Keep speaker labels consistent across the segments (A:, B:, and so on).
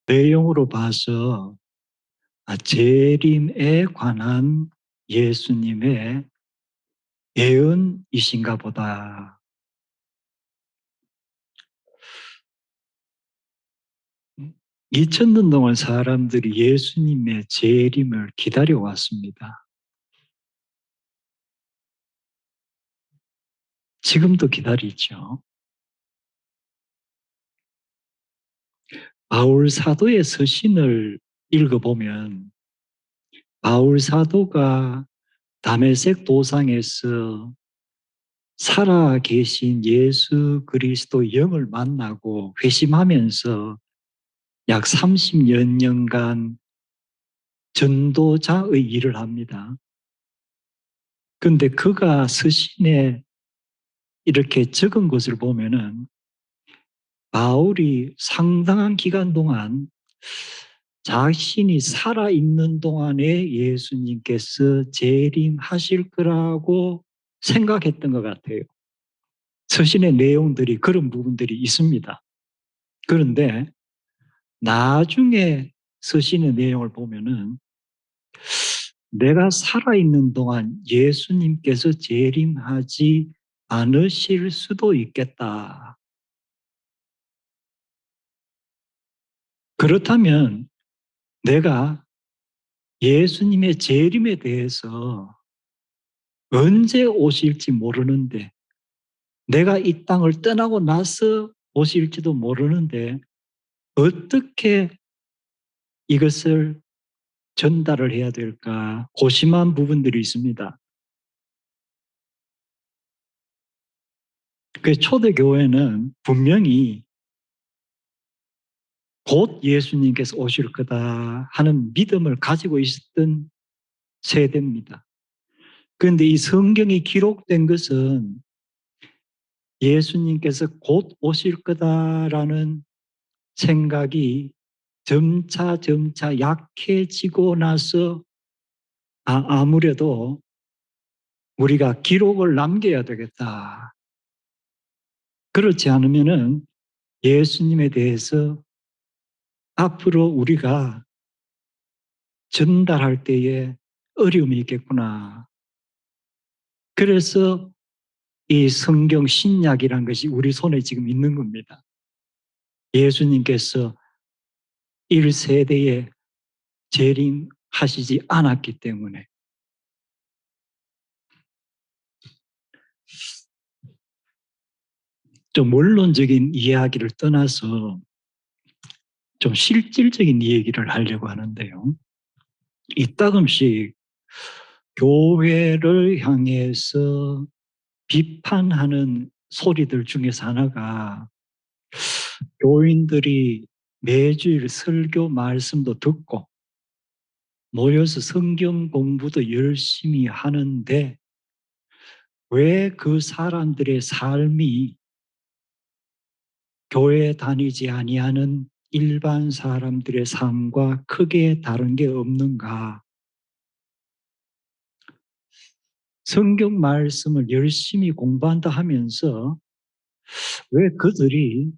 A: 내용으로 봐서 재림에 관한 예수님의 예언이신가 보다. 2000년 동안 사람들이 예수님의 재림을 기다려 왔습니다. 지금도 기다리죠. 바울 사도의 서신을 읽어보면 바울 사도가 다메섹 도상에서 살아 계신 예수 그리스도 영을 만나고 회심하면서 약 30여 년간 전도자의 일을 합니다. 그런데 그가 서신에 이렇게 적은 것을 보면은 바울이 상당한 기간 동안 자신이 살아있는 동안에 예수님께서 재림하실 거라고 생각했던 것 같아요. 서신의 내용들이 그런 부분들이 있습니다. 그런데 나중에 서신의 내용을 보면은 내가 살아있는 동안 예수님께서 재림하지 않으실 수도 있겠다. 그렇다면 내가 예수님의 재림에 대해서 언제 오실지 모르는데 내가 이 땅을 떠나고 나서 오실지도 모르는데 어떻게 이것을 전달을 해야 될까 고심한 부분들이 있습니다. 그 초대교회는 분명히 곧 예수님께서 오실 거다 하는 믿음을 가지고 있었던 세대입니다. 그런데 이 성경이 기록된 것은 예수님께서 곧 오실 거다라는 생각이 점차 약해지고 나서 아무래도 우리가 기록을 남겨야 되겠다. 그렇지 않으면은 예수님에 대해서 앞으로 우리가 전달할 때에 어려움이 있겠구나. 그래서 이 성경 신약이란 것이 우리 손에 지금 있는 겁니다. 예수님께서 1세대에 재림하시지 않았기 때문에. 좀 원론적인 이야기를 떠나서 좀 실질적인 얘기를 하려고 하는데요. 이따금씩 교회를 향해서 비판하는 소리들 중에서 하나가 교인들이 매주일 설교 말씀도 듣고 모여서 성경 공부도 열심히 하는데 왜 그 사람들의 삶이 교회 다니지 아니하는 일반 사람들의 삶과 크게 다른 게 없는가? 성경 말씀을 열심히 공부한다 하면서 왜 그들이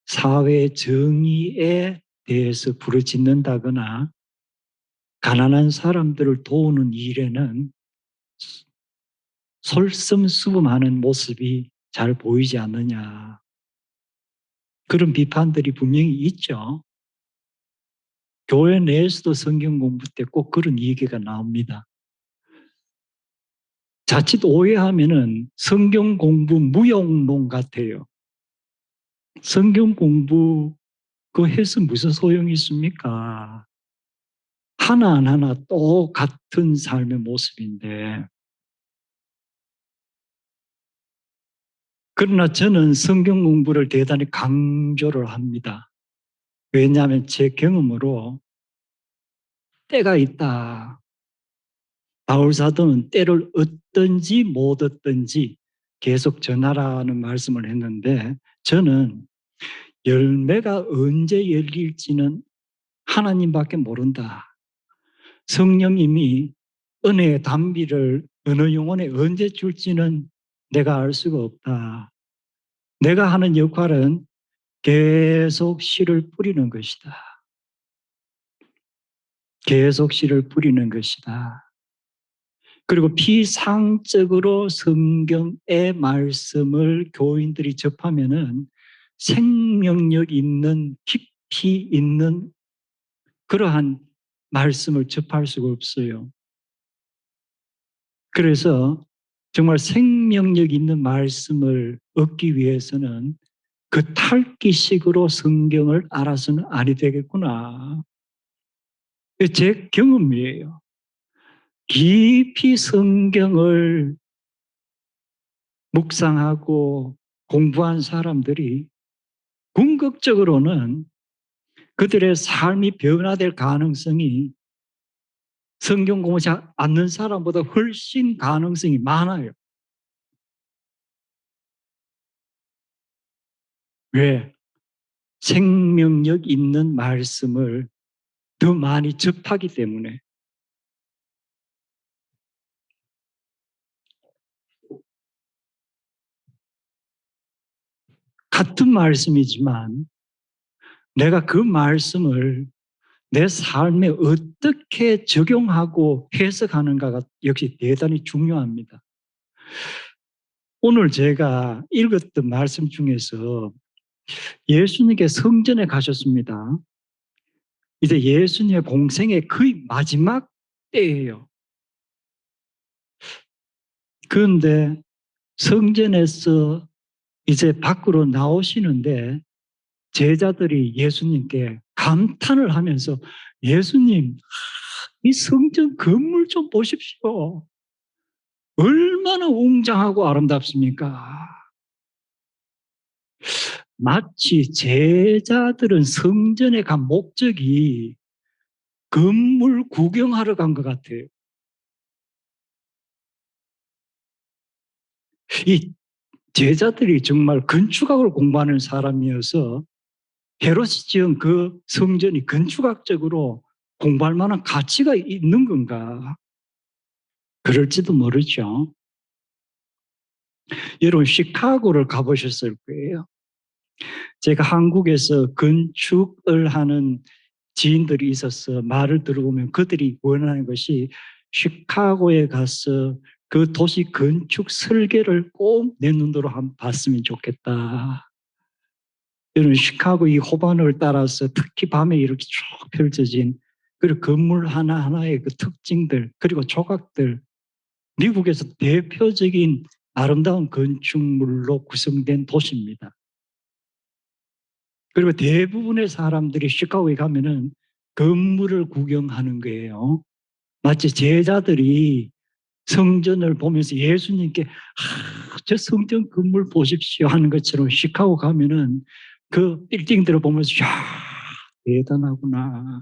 A: 사회 정의에 대해서 부르짖는다거나 가난한 사람들을 도우는 일에는 솔선수범하는 모습이 잘 보이지 않느냐. 그런 비판들이 분명히 있죠. 교회 내에서도 성경 공부 때 꼭 그런 얘기가 나옵니다. 자칫 오해하면은 성경 공부 무용론 같아요. 성경 공부 그거 해서 무슨 소용이 있습니까? 하나하나 똑같은 삶의 모습인데. 그러나 저는 성경 공부를 대단히 강조를 합니다. 왜냐하면 제 경험으로 때가 있다. 바울 사도는 때를 얻든지 못 얻든지 계속 전하라는 말씀을 했는데 저는 열매가 언제 열릴지는 하나님밖에 모른다. 성령님이 은혜의 단비를 어느 영혼에 언제 줄지는 내가 알 수가 없다. 내가 하는 역할은 계속 씨를 뿌리는 것이다. 계속 씨를 뿌리는 것이다. 그리고 피상적으로 성경의 말씀을 교인들이 접하면은 생명력 있는 깊이 있는 그러한 말씀을 접할 수가 없어요. 그래서 정말 생명력 있는 말씀을 얻기 위해서는 그 탈기식으로 성경을 알아서는 아니 되겠구나. 제 경험이에요. 깊이 성경을 묵상하고 공부한 사람들이 궁극적으로는 그들의 삶이 변화될 가능성이 성경 공부하지 않는 사람보다 훨씬 가능성이 많아요. 왜? 생명력 있는 말씀을 더 많이 접하기 때문에. 같은 말씀이지만 내가 그 말씀을 내 삶에 어떻게 적용하고 해석하는가가 역시 대단히 중요합니다. 오늘 제가 읽었던 말씀 중에서 예수님께서 성전에 가셨습니다. 이제 예수님의 공생의 거의 마지막 때예요. 그런데 성전에서 이제 밖으로 나오시는데 제자들이 예수님께 감탄을 하면서 예수님, 이 성전 건물 좀 보십시오. 얼마나 웅장하고 아름답습니까? 마치 제자들은 성전에 간 목적이 건물 구경하러 간 것 같아요. 이 제자들이 정말 건축학을 공부하는 사람이어서 헤롯이 지은 그 성전이 건축학적으로 공부할 만한 가치가 있는 건가? 그럴지도 모르죠. 여러분, 시카고를 가보셨을 거예요. 제가 한국에서 건축을 하는 지인들이 있어서 말을 들어보면 그들이 원하는 것이 시카고에 가서 그 도시 건축 설계를 꼭 내 눈으로 한번 봤으면 좋겠다. 이런 시카고 이 호반을 따라서 특히 밤에 이렇게 쭉 펼쳐진 그리고 건물 하나하나의 그 특징들 그리고 조각들 미국에서 대표적인 아름다운 건축물로 구성된 도시입니다. 그리고 대부분의 사람들이 시카고에 가면은 건물을 구경하는 거예요. 마치 제자들이 성전을 보면서 예수님께 저 성전 건물 보십시오 하는 것처럼 시카고 가면은 그 빌딩들을 보면서 야 대단하구나.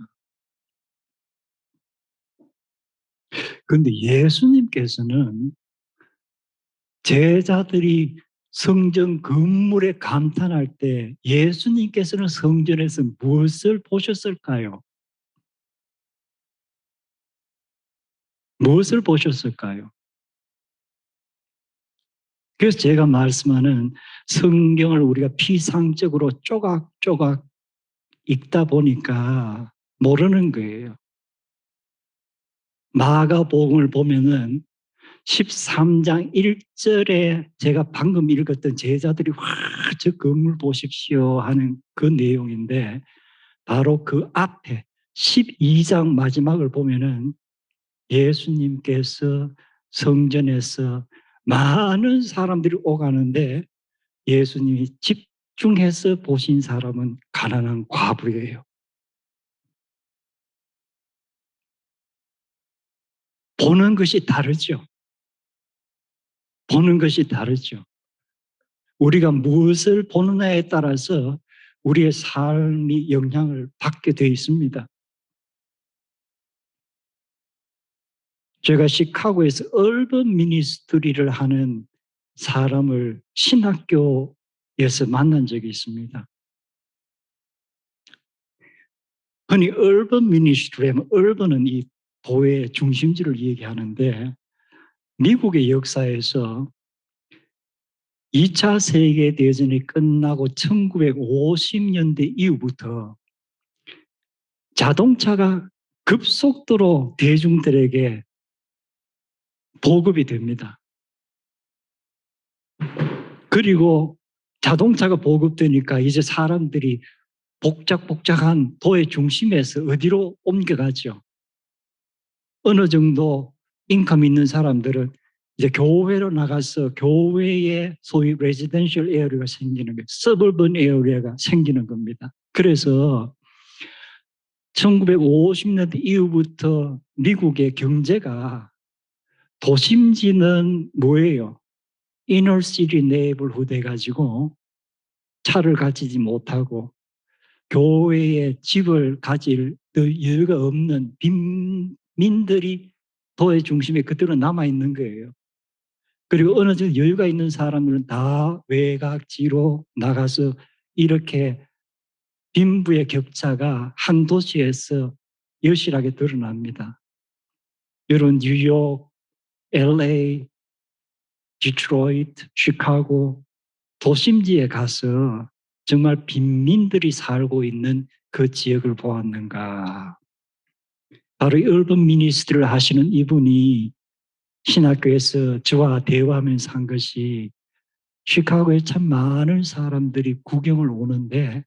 A: 그런데 예수님께서는 제자들이 성전 건물에 감탄할 때 예수님께서는 성전에서 무엇을 보셨을까요? 무엇을 보셨을까요? 그래서 제가 말씀하는 성경을 우리가 피상적으로 조각조각 읽다 보니까 모르는 거예요. 마가복음을 보면은 13장 1절에 제가 방금 읽었던 제자들이 와, 저 건물 보십시오 하는 그 내용인데 바로 그 앞에 12장 마지막을 보면은 예수님께서 성전에서 많은 사람들이 오가는데 예수님이 집중해서 보신 사람은 가난한 과부예요. 보는 것이 다르죠. 보는 것이 다르죠. 우리가 무엇을 보느냐에 따라서 우리의 삶이 영향을 받게 되어 있습니다. 제가 시카고에서 얼번 미니스트리를 하는 사람을 신학교에서 만난 적이 있습니다. 흔히 얼번 미니스트리 하면 얼번은 이 교회의 중심지를 얘기하는데 미국의 역사에서 2차 세계대전이 끝나고 1950년대 이후부터 자동차가 급속도로 대중들에게 보급이 됩니다. 그리고 자동차가 보급되니까 이제 사람들이 복작복작한 도의 중심에서 어디로 옮겨가죠? 어느 정도 인컴 있는 사람들은 이제 교외로 나가서 교외에 소위 레지던셜 에어리어가 생기는 거예요. 서버번 에어리어가 생기는 겁니다. 그래서 1950년대 이후부터 미국의 경제가 도심지는 뭐예요? 이너 시티 네이버후드 해가지고 차를 가지지 못하고 교외에 집을 가질 여유가 없는 빈민들이 도의 중심에 그대로 남아있는 거예요. 그리고 어느 정도 여유가 있는 사람들은 다 외곽지로 나가서 이렇게 빈부의 격차가 한 도시에서 여실하게 드러납니다. 여러분 뉴욕, LA, 디트로이트, 시카고 도심지에 가서 정말 빈민들이 살고 있는 그 지역을 보았는가. 바로 urban ministry를 하시는 이분이 신학교에서 저와 대화하면서 한 것이 시카고에 참 많은 사람들이 구경을 오는데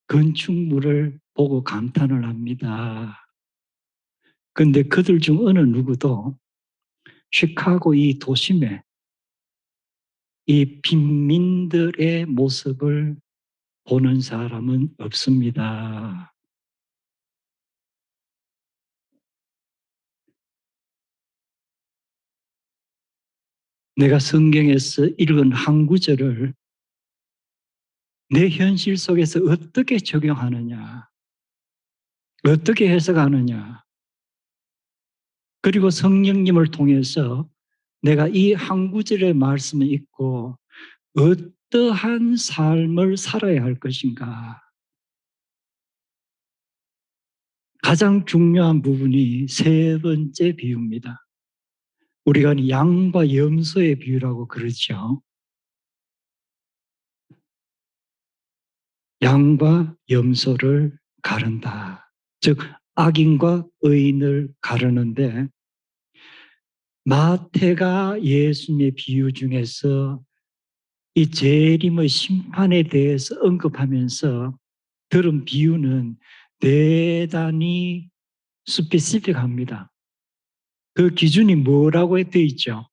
A: 건축물을 보고 감탄을 합니다. 그런데 그들 중 어느 누구도 시카고 이 도심에 이 빈민들의 모습을 보는 사람은 없습니다. 내가 성경에서 읽은 한 구절을 내 현실 속에서 어떻게 적용하느냐, 어떻게 해석하느냐, 그리고 성령님을 통해서 내가 이 한 구절의 말씀을 읽고 어떠한 삶을 살아야 할 것인가. 가장 중요한 부분이 세 번째 비유입니다. 우리가 양과 염소의 비유라고 그러죠. 양과 염소를 가른다. 즉 악인과 의인을 가르는데 마태가 예수님의 비유 중에서 이 재림의 심판에 대해서 언급하면서 들은 비유는 대단히 스페시픽합니다. 그 기준이 뭐라고 되어 있죠?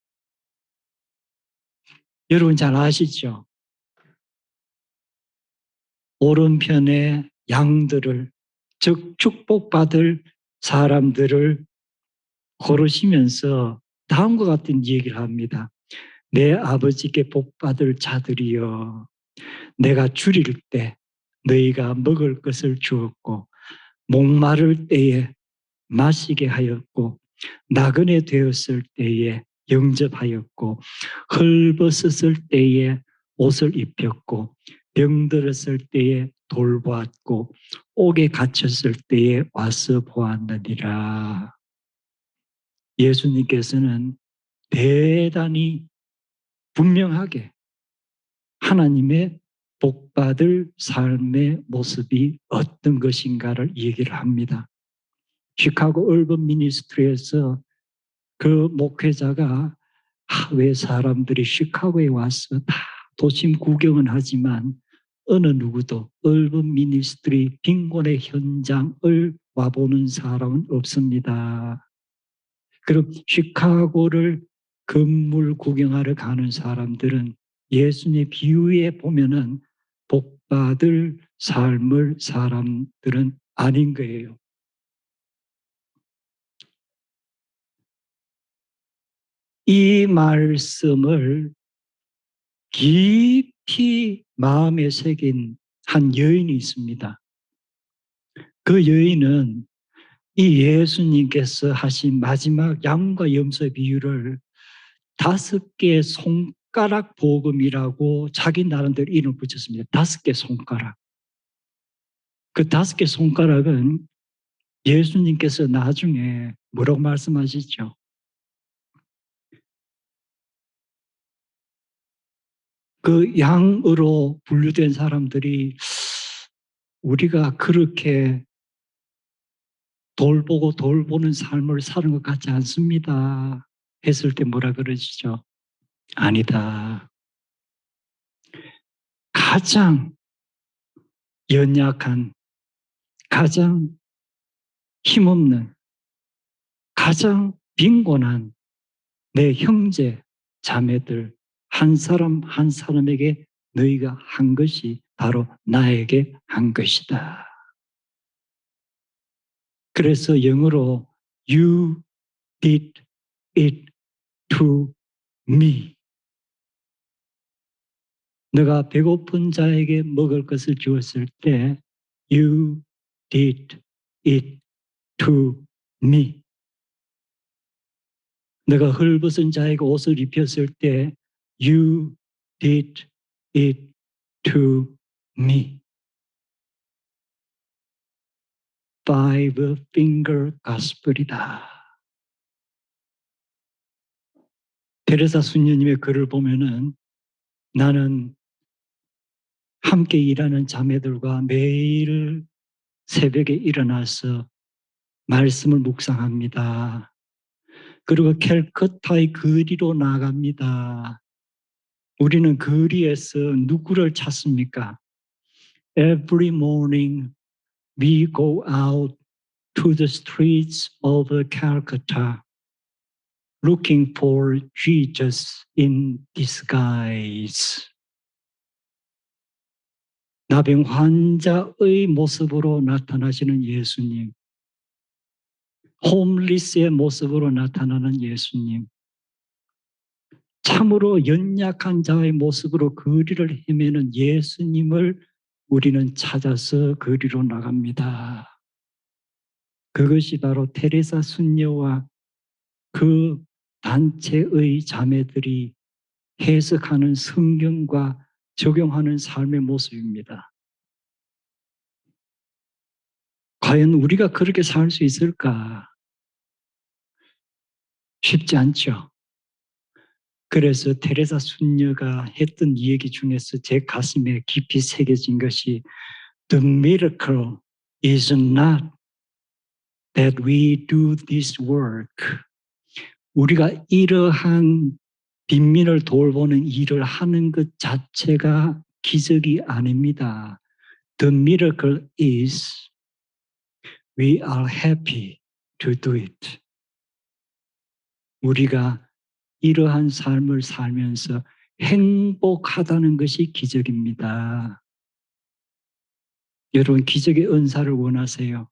A: 여러분 잘 아시죠? 오른편에 양들을, 즉 축복받을 사람들을 고르시면서 다음과 같은 얘기를 합니다. 내 아버지께 복받을 자들이여, 내가 줄일 때 너희가 먹을 것을 주었고 목마를 때에 마시게 하였고 나그네 되었을 때에 영접하였고 헐벗었을 때에 옷을 입혔고 병들었을 때에 돌보았고 옥에 갇혔을 때에 와서 보았느니라. 예수님께서는 대단히 분명하게 하나님의 복받을 삶의 모습이 어떤 것인가를 얘기를 합니다. 시카고 얼번 미니스트리에서 그 목회자가 왜 사람들이 시카고에 와서 다 도심 구경은 하지만 어느 누구도 얼번 미니스트리 빈곤의 현장을 와보는 사람은 없습니다. 그럼 시카고를 건물 구경하러 가는 사람들은 예수님의 비유에 보면은 복받을 삶을 사람들은 아닌 거예요. 이 말씀을 깊이 마음에 새긴 한 여인이 있습니다. 그 여인은 이 예수님께서 하신 마지막 양과 염소의 비유를 5개의 손가락 복음이라고 자기 나름대로 이름을 붙였습니다. 5개 손가락. 그 5개 손가락은 예수님께서 나중에 뭐라고 말씀하시죠? 그 양으로 분류된 사람들이 우리가 그렇게 돌보고 돌보는 삶을 사는 것 같지 않습니다. 했을 때 뭐라 그러시죠? 아니다. 가장 연약한, 가장 힘없는, 가장 빈곤한 내 형제, 자매들 한 사람 한 사람에게 너희가 한 것이 바로 나에게 한 것이다. 그래서 영어로 You did it to me. 너가 배고픈 자에게 먹을 것을 주었을 때 You did it to me. 너가 헐벗은 자에게 옷을 입혔을 때 You did it to me. Five finger gospel이다. 테레사 수녀님의 글을 보면은 나는 함께 일하는 자매들과 매일 새벽에 일어나서 말씀을 묵상합니다. 그리고 캘커타의 거리로 나갑니다. 우리는 거리에서 누구를 찾습니까? Every morning we go out to the streets of Calcutta looking for Jesus in disguise. 나병 환자의 모습으로 나타나시는 예수님, 홈리스의 모습으로 나타나는 예수님, 참으로 연약한 자의 모습으로 거리를 헤매는 예수님을 우리는 찾아서 거리로 나갑니다. 그것이 바로 테레사 순녀와 그 단체의 자매들이 해석하는 성경과 적용하는 삶의 모습입니다. 과연 우리가 그렇게 살 수 있을까? 쉽지 않죠. 그래서 테레사 순녀가 했던 이야기 중에서 제 가슴에 깊이 새겨진 것이 The miracle is not that we do this work. 우리가 이러한 빈민을 돌보는 일을 하는 것 자체가 기적이 아닙니다. The miracle is we are happy to do it. 우리가 이러한 삶을 살면서 행복하다는 것이 기적입니다. 여러분 기적의 은사를 원하세요?